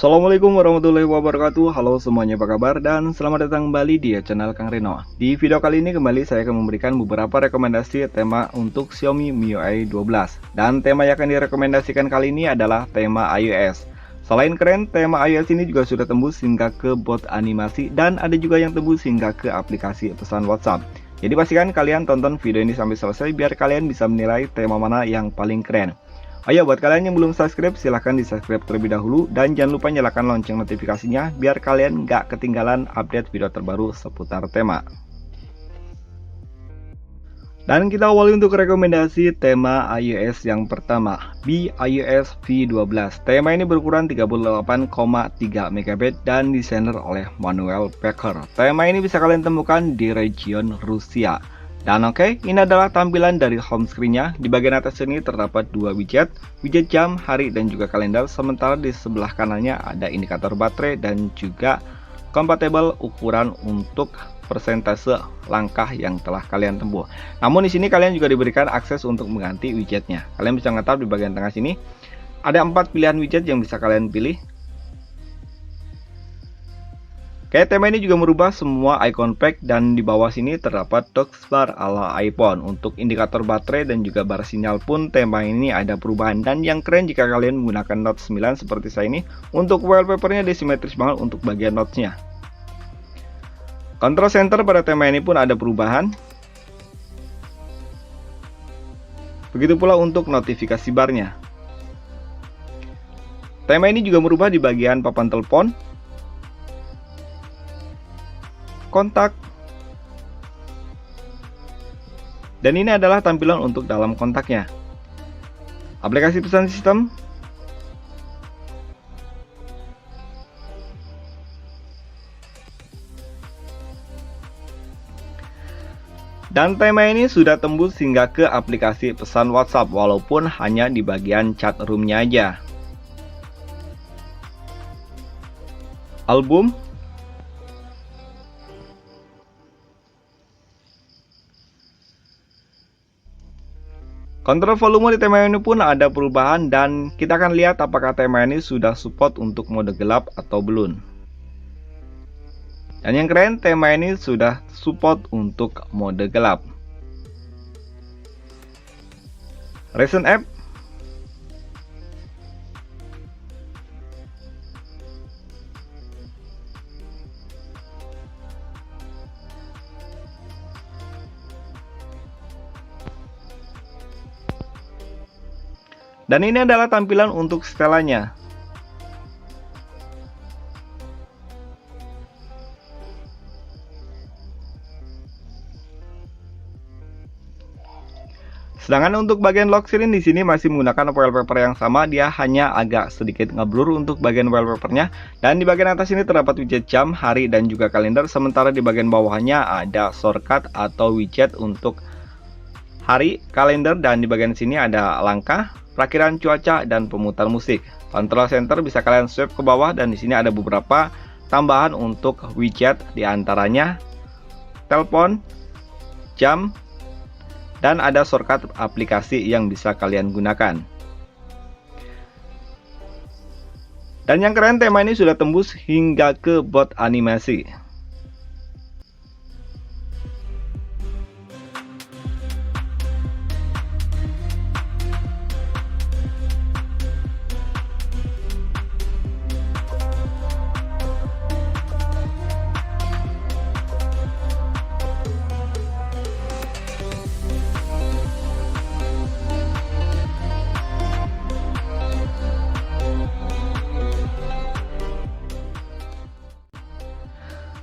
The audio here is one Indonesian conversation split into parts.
Assalamualaikum warahmatullahi wabarakatuh. Halo semuanya, apa kabar? Dan selamat datang kembali di channel Kang Reno. Di video kali ini kembali saya akan memberikan beberapa rekomendasi tema untuk Xiaomi MIUI 12. Dan tema yang akan direkomendasikan kali ini adalah tema iOS. Selain keren, tema iOS ini juga sudah tembus hingga ke bot animasi dan ada juga yang tembus hingga ke aplikasi pesan WhatsApp. Jadi pastikan kalian tonton video ini sampai selesai biar kalian bisa menilai tema mana yang paling keren. Ayo, buat kalian yang belum subscribe, silahkan di subscribe terlebih dahulu. Dan jangan lupa nyalakan lonceng notifikasinya biar kalian nggak ketinggalan update video terbaru seputar tema. Dan kita awali untuk rekomendasi tema iOS yang pertama, iOS V12. Tema ini berukuran 38,3 MB dan desainer oleh Manuel Becker. Tema ini bisa kalian temukan di region Rusia. Dan oke, ini adalah tampilan dari home screen-nya. Di bagian atas ini terdapat dua widget jam, hari, dan juga kalender. Sementara di sebelah kanannya ada indikator baterai dan juga kompatibel ukuran untuk persentase langkah yang telah kalian tempuh. Namun di sini kalian juga diberikan akses untuk mengganti widgetnya. Kalian bisa ngetap di bagian tengah sini. Ada 4 pilihan widget yang bisa kalian pilih. Oke, tema ini juga merubah semua icon pack dan di bawah sini terdapat touchbar ala iPhone. Untuk indikator baterai dan juga bar sinyal pun tema ini ada perubahan. Dan yang keren jika kalian menggunakan Note 9 seperti saya ini, untuk wallpapernya disimetris banget untuk bagian notesnya. Control center pada tema ini pun ada perubahan. Begitu pula untuk notifikasi barnya. Tema ini juga merubah di bagian papan telepon, kontak, dan ini adalah tampilan untuk dalam kontaknya. Aplikasi pesan sistem, dan tema ini sudah tembus hingga ke aplikasi pesan WhatsApp walaupun hanya di bagian chat room-nya aja. Album, kontrol volume di tema ini pun ada perubahan dan kita akan lihat apakah tema ini sudah support untuk mode gelap atau belum. Dan yang keren, tema ini sudah support untuk mode gelap. Recent app, dan ini adalah tampilan untuk setelannya. Sedangkan untuk bagian lock screen di sini masih menggunakan wallpaper yang sama, dia hanya agak sedikit ngeblur untuk bagian wallpapernya. Dan di bagian atas ini terdapat widget jam, hari, dan juga kalender. Sementara di bagian bawahnya ada shortcut atau widget untuk hari, kalender, dan di bagian sini ada langkah, perakiran cuaca, dan pemutar musik. Control center bisa kalian swipe ke bawah dan di sini ada beberapa tambahan untuk widget, diantaranya telepon, jam, dan ada shortcut aplikasi yang bisa kalian gunakan. Dan yang keren, tema ini sudah tembus hingga ke bot animasi.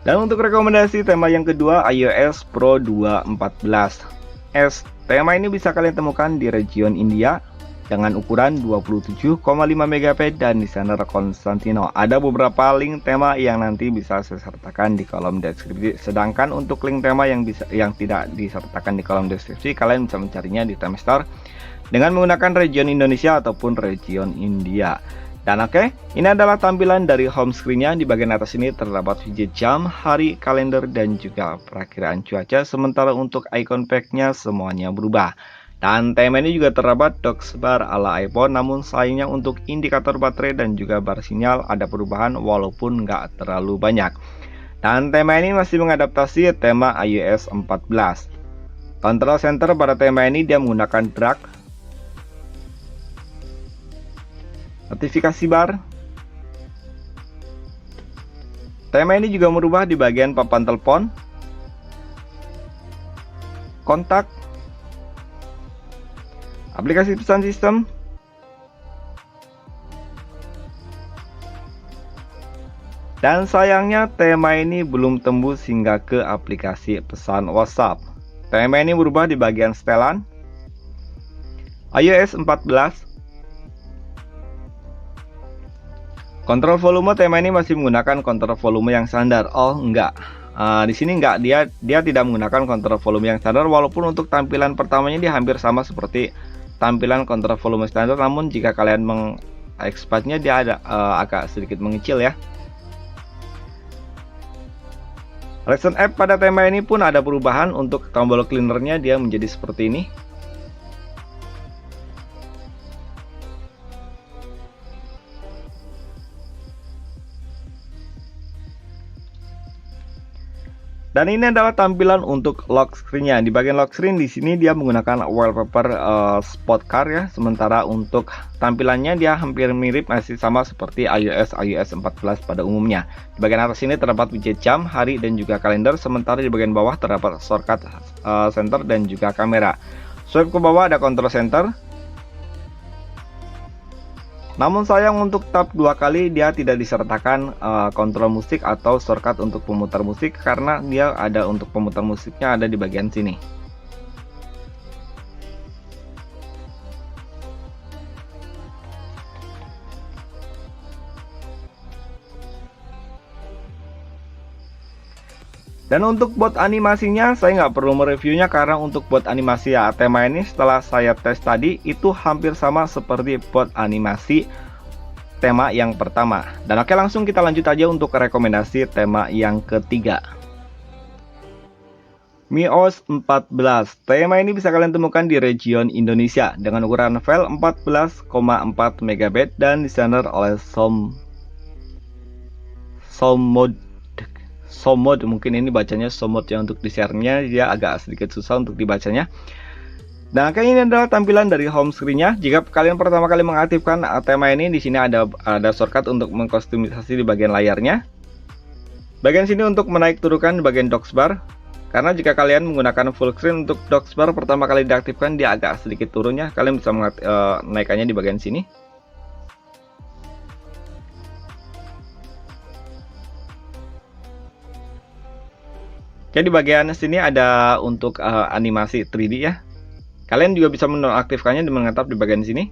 Dan untuk rekomendasi tema yang kedua, iOS Pro 2.14s. Tema ini bisa kalian temukan di region India dengan ukuran 27,5 MB dan desainer Konstantino. Ada beberapa link tema yang nanti bisa saya sertakan di kolom deskripsi. Sedangkan untuk link tema yang tidak disertakan di kolom deskripsi, kalian bisa mencarinya di Time Store dengan menggunakan region Indonesia ataupun region India. Dan oke, ini adalah tampilan dari home screen-nya. Di bagian atas ini terdapat widget jam, hari, kalender, dan juga perakiraan cuaca. Sementara untuk icon pack-nya semuanya berubah. Dan tema ini juga terdapat DOCS bar ala iPhone, namun sayangnya untuk indikator baterai dan juga bar sinyal ada perubahan walaupun nggak terlalu banyak. Dan tema ini masih mengadaptasi tema iOS 14. Control center pada tema ini dia menggunakan drag. Notifikasi bar. Tema ini juga merubah di bagian papan telepon, kontak, aplikasi pesan sistem, dan sayangnya tema ini belum tembus hingga ke aplikasi pesan WhatsApp. Tema ini berubah di bagian setelan, iOS 14. Kontrol volume tema ini masih menggunakan kontrol volume yang standar. Oh enggak, di sini enggak, dia tidak menggunakan kontrol volume yang standar, walaupun untuk tampilan pertamanya dia hampir sama seperti tampilan kontrol volume standar, namun jika kalian mengekspatnya dia ada agak sedikit mengecil ya. Recent app pada tema ini pun ada perubahan. Untuk tombol cleanernya dia menjadi seperti ini. Dan ini adalah tampilan untuk lock screen-nya. Di bagian lock screen di sini dia menggunakan wallpaper spot car ya. Sementara untuk tampilannya dia hampir mirip, masih sama seperti iOS 14 pada umumnya. Di bagian atas ini terdapat widget jam, hari dan juga kalender. Sementara di bagian bawah terdapat shortcut center dan juga kamera. Swipe ke bawah ada control center. Namun sayang untuk tab 2 kali dia tidak disertakan kontrol musik atau shortcut untuk pemutar musik, karena dia ada untuk pemutar musiknya ada di bagian sini. Dan untuk bot animasinya saya nggak perlu mereviewnya, karena untuk bot animasi ya tema ini setelah saya tes tadi itu hampir sama seperti bot animasi tema yang pertama. Dan oke, langsung kita lanjut aja untuk rekomendasi tema yang ketiga. MIUI 14. Tema ini bisa kalian temukan di region Indonesia dengan ukuran file 14,4 MB dan desainer oleh Somod, mungkin ini bacanya Somod ya, untuk desainnya dia agak sedikit susah untuk dibacanya. Nah, ini adalah tampilan dari home screen-nya. Jika kalian pertama kali mengaktifkan tema ini, di sini ada shortcut untuk mengkustomisasi di bagian layarnya. Bagian sini untuk menaik turunkan di bagian DOCS bar. Karena jika kalian menggunakan full screen untuk DOCS bar pertama kali diaktifkan dia agak sedikit turunnya. Kalian bisa menaikkannya di bagian sini. Oke, di bagian sini ada untuk animasi 3D ya. Kalian juga bisa menonaktifkannya dengan mengetap di bagian sini.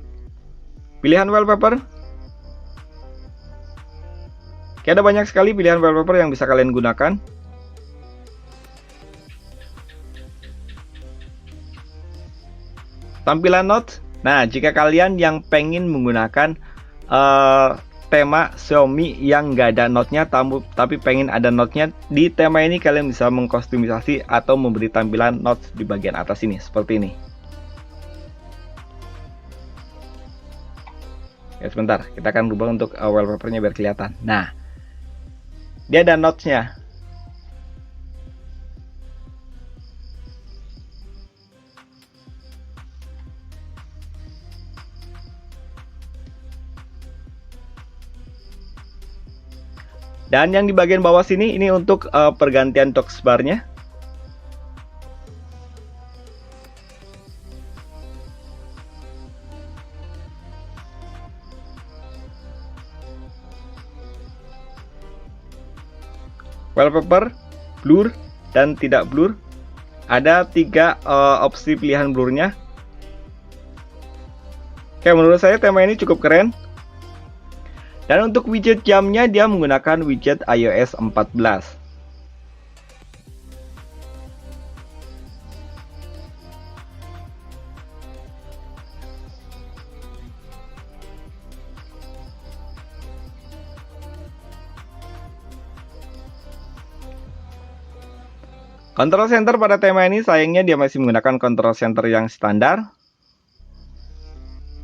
Pilihan wallpaper. Oke, ada banyak sekali pilihan wallpaper yang bisa kalian gunakan. Tampilan note. Nah, jika kalian yang pengen menggunakan tema Xiaomi yang nggak ada note-nya tapi pengen ada note-nya, di tema ini kalian bisa mengkustomisasi atau memberi tampilan notes di bagian atas ini seperti ini. Ya, sebentar, kita akan rubah untuk wallpaper-nya biar kelihatan. Nah, dia ada notes-nya. Dan yang di bagian bawah sini ini untuk pergantian DOCS bar-nya. Wallpaper, blur, dan tidak blur. Ada 3 opsi pilihan blurnya. Oke, menurut saya tema ini cukup keren. Dan untuk widget jamnya dia menggunakan widget iOS 14. Control center pada tema ini sayangnya dia masih menggunakan control center yang standar.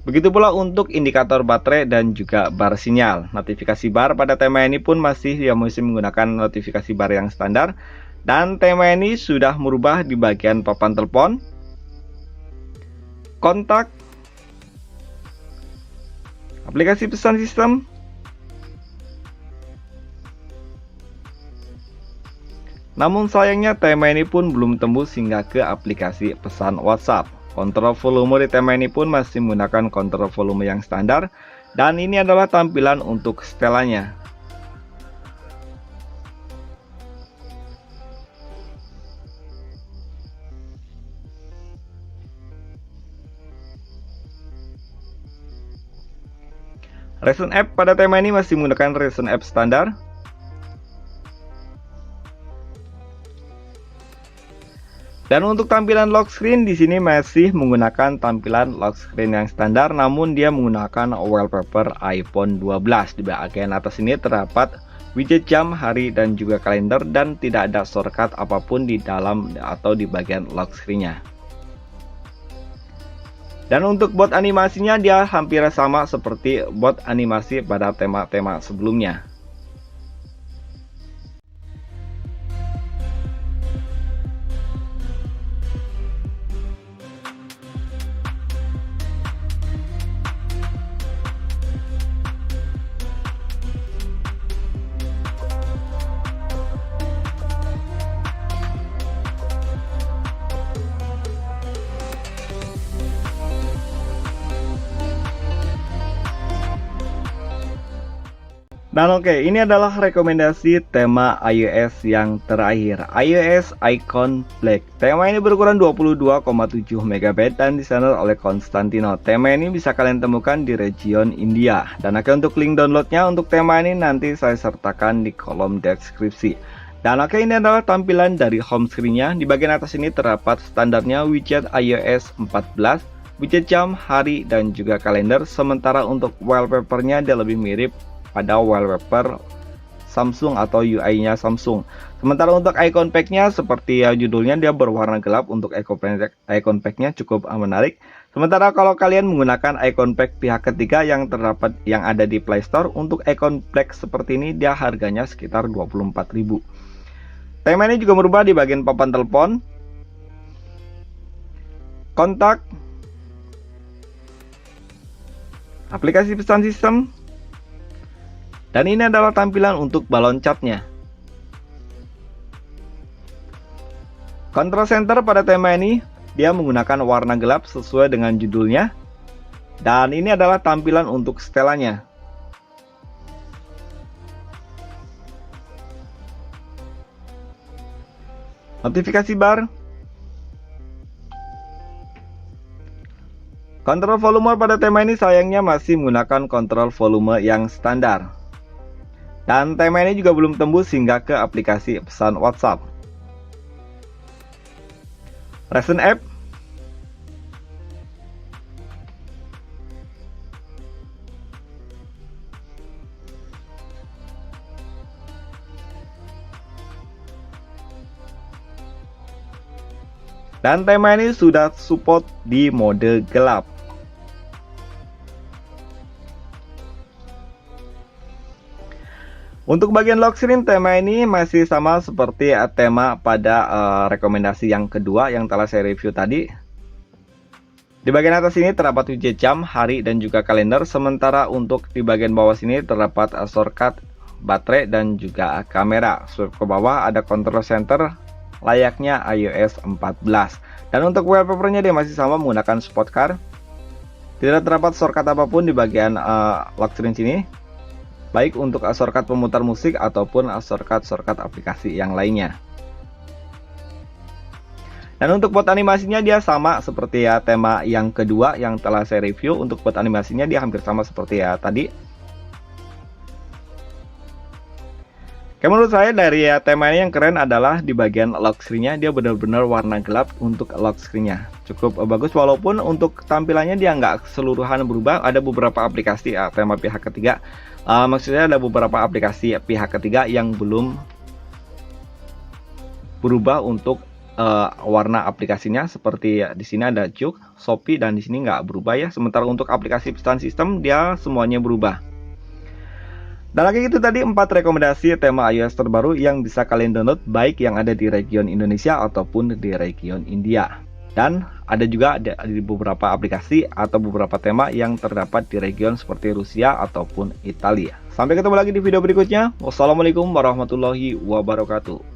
Begitu pula untuk indikator baterai dan juga bar sinyal. Notifikasi bar pada tema ini pun masih menggunakan notifikasi bar yang standar. Dan tema ini sudah merubah di bagian papan telepon, kontak, aplikasi pesan sistem, namun sayangnya tema ini pun belum tembus hingga ke aplikasi pesan WhatsApp. Kontrol volume di tema ini pun masih menggunakan kontrol volume yang standar, dan ini adalah tampilan untuk setelannya. Recent App pada tema ini masih menggunakan Recent App standar. Dan untuk tampilan lock screen di sini masih menggunakan tampilan lock screen yang standar, namun dia menggunakan wallpaper iPhone 12. Di bagian atas ini terdapat widget jam, hari, dan juga kalender, dan tidak ada shortcut apapun di dalam atau di bagian lock screen-nya. Dan untuk bot animasinya dia hampir sama seperti bot animasi pada tema-tema sebelumnya. Dan oke, ini adalah rekomendasi tema iOS yang terakhir, iOS Icon Black. Tema ini berukuran 22,7 MB dan didesainer oleh Constantino. Tema ini bisa kalian temukan di region India. Dan oke, untuk link downloadnya untuk tema ini nanti saya sertakan di kolom deskripsi. Dan oke, ini adalah tampilan dari home screen-nya. Di bagian atas ini terdapat standarnya widget iOS 14, widget jam, hari, dan juga kalender. Sementara untuk wallpaper-nya dia lebih mirip pada wallpaper Samsung atau UI-nya Samsung. Sementara untuk icon pack-nya seperti judulnya dia berwarna gelap. Untuk icon pack-nya cukup menarik. Sementara kalau kalian menggunakan icon pack pihak ketiga yang terdapat yang ada di Play Store, untuk icon pack seperti ini dia harganya sekitar 24.000. Tema ini juga berubah di bagian papan telepon, kontak, aplikasi pesan sistem, dan ini adalah tampilan untuk balon catnya. Control center pada tema ini dia menggunakan warna gelap sesuai dengan judulnya. Dan ini adalah tampilan untuk setelannya. Notifikasi bar. Kontrol volume pada tema ini sayangnya masih menggunakan kontrol volume yang standar. Dan tema ini juga belum tembus hingga ke aplikasi pesan WhatsApp. Recent App. Dan tema ini sudah support di mode gelap. Untuk bagian lock screen tema ini masih sama seperti tema pada rekomendasi yang kedua yang telah saya review tadi. Di bagian atas ini terdapat widget jam, hari, dan juga kalender. Sementara untuk di bagian bawah sini terdapat shortcut, baterai, dan juga kamera. Swipe ke bawah ada control center layaknya iOS 14. Dan untuk wallpapernya dia masih sama menggunakan spot car. Tidak terdapat shortcut apapun di bagian lock screen sini, baik untuk shortcut pemutar musik ataupun shortcut aplikasi yang lainnya. Dan untuk bot animasinya dia sama seperti tema yang kedua yang telah saya review. Untuk bot animasinya dia hampir sama seperti tadi. Oke, menurut saya dari tema ini yang keren adalah di bagian lock screen-nya dia benar-benar warna gelap untuk lock screen-nya. Cukup bagus, walaupun untuk tampilannya dia nggak keseluruhan berubah. Ada beberapa aplikasi tema pihak ketiga. Maksudnya ada beberapa aplikasi pihak ketiga yang belum berubah untuk warna aplikasinya seperti di sini ada Cuk, Shopee, dan di sini nggak berubah ya. Sementara untuk aplikasi pesan sistem dia semuanya berubah. Dan lagi itu tadi 4 rekomendasi tema iOS terbaru yang bisa kalian download baik yang ada di region Indonesia ataupun di region India. Dan ada juga di beberapa aplikasi atau beberapa tema yang terdapat di region seperti Rusia ataupun Italia. Sampai ketemu lagi di video berikutnya. Wassalamualaikum warahmatullahi wabarakatuh.